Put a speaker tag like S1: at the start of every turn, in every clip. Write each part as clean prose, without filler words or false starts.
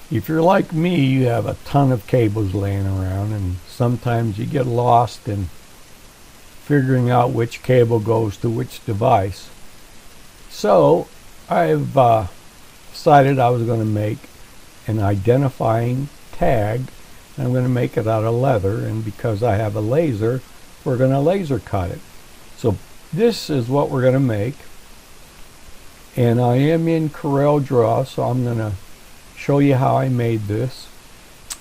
S1: If you're like me, you have a ton of cables laying around, and sometimes you get lost in figuring out which cable goes to which device. So I've decided I was going to make an identifying tag. I'm going to make it out of leather, and because I have a laser, we're going to laser cut it. So this is what we're going to make, and I am in Corel Draw, so I'm going to show you how I made this.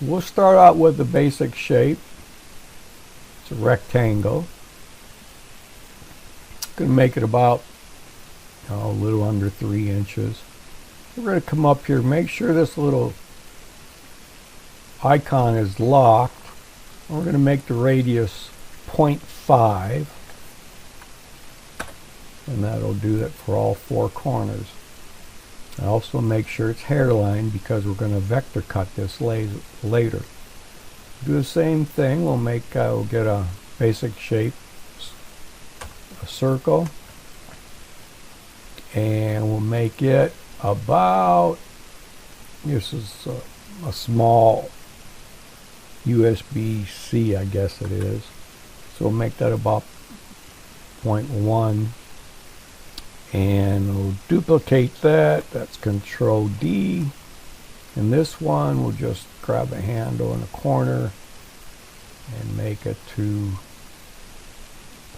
S1: We'll start out with the basic shape. It's a rectangle. Going to make it about a little under 3 inches. We're going to come up here, make sure this little icon is locked. We're going to make the radius 0.5, and that'll do it for all 4 corners. I also make sure it's hairline because we're going to vector cut this later. Do the same thing. We'll get a basic shape, a circle, and we'll make it about, this is a small USB-C, I guess it is. So we'll make that about 0.1. And we'll duplicate that. That's Control D. And this one, we'll just grab a handle in the corner and make it to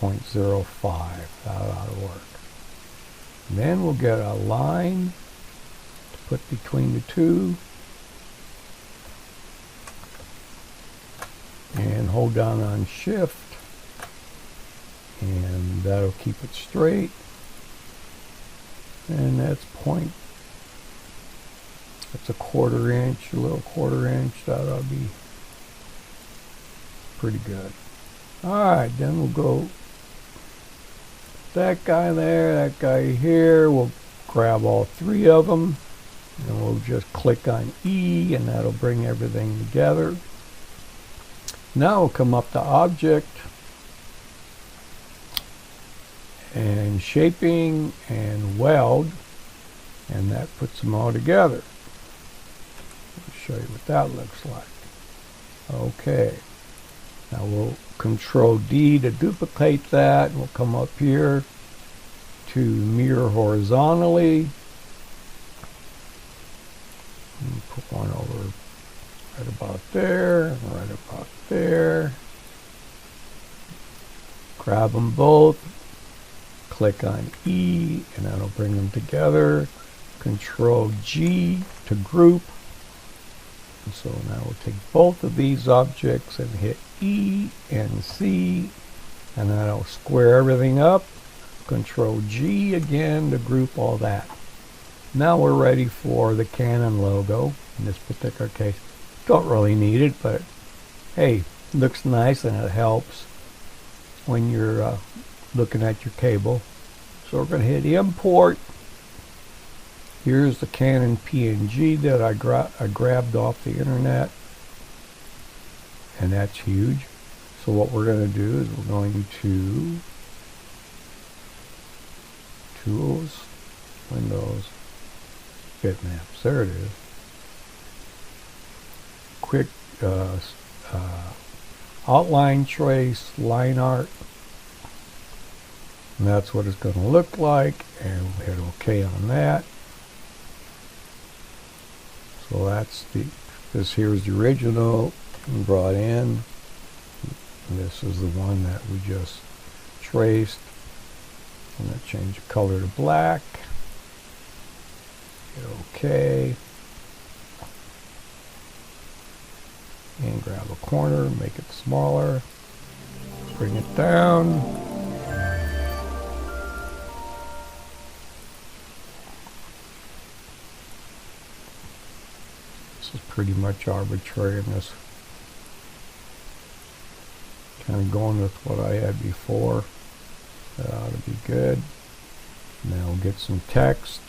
S1: 0.05. That ought to work. And then we'll get a line to put between the two. And hold down on Shift. And that'll keep it straight. And that's that's a 1/4 inch, a little 1/4 inch. That ought to be pretty good. Alright, then we'll go that guy there, that guy here. We'll grab all 3 of them, and we'll just click on E, and that'll bring everything together. Now we'll come up to Object, and Shaping, and Weld, and that puts them all together. I'll show you what that looks like. Okay, now we'll Control D to duplicate that. We'll come up here to mirror horizontally and put one over right about there and right about there. Grab them both, click on E, and that'll bring them together. Control G to group. And so now we'll take both of these objects and hit E and C, and that'll square everything up. Control G again to group all that. Now we're ready for the Canon logo. In this particular case, don't really need it, but hey, looks nice and it helps when you're looking at your cable. So we're going to hit import. Here's the Canon PNG that I grabbed off the internet, and that's huge. So what we're going to do is we're going to Tools, Windows, Bitmaps. There it is. Quick outline trace, line art. And that's what it's going to look like, and we'll hit OK on that. So that's this here is the original brought in. And this is the one that we just traced. I'm going to change the color to black. Hit OK. And grab a corner, make it smaller. Bring it down. This is pretty much arbitrary in this. Kind of going with what I had before. That ought to be good. Now we'll get some text.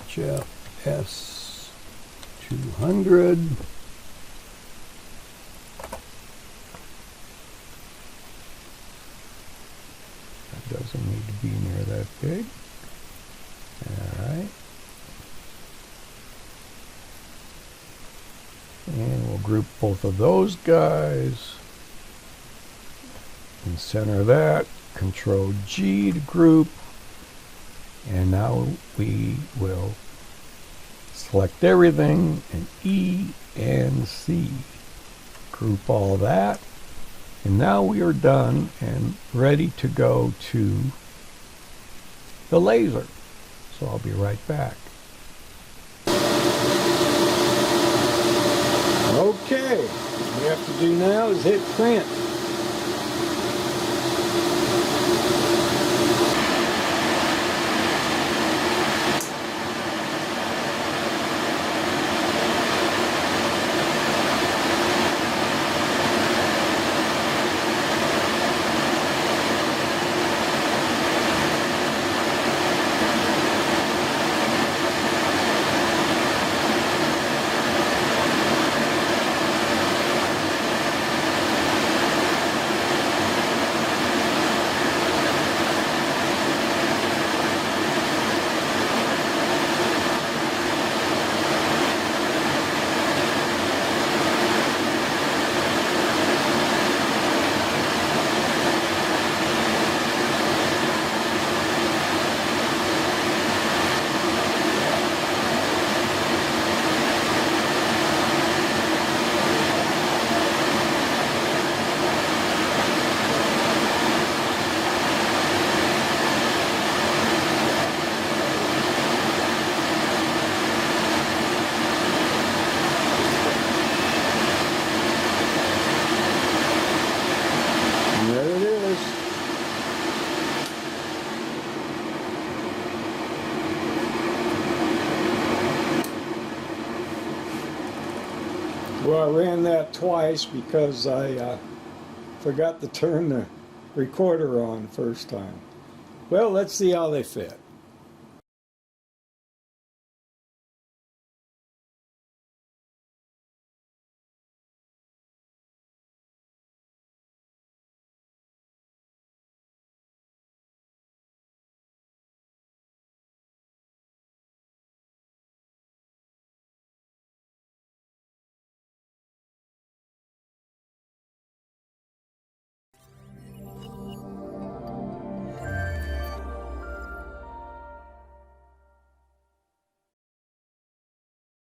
S1: HFS 200. big. Alright. And we'll group both of those guys. And center that. Control G to group. And now we will select everything and E and C. Group all that. And now we are done and ready to go to the laser. So I'll be right back. Okay, what we have to do now is hit print. Well, I ran that twice because I forgot to turn the recorder on first time. Well, let's see how they fit.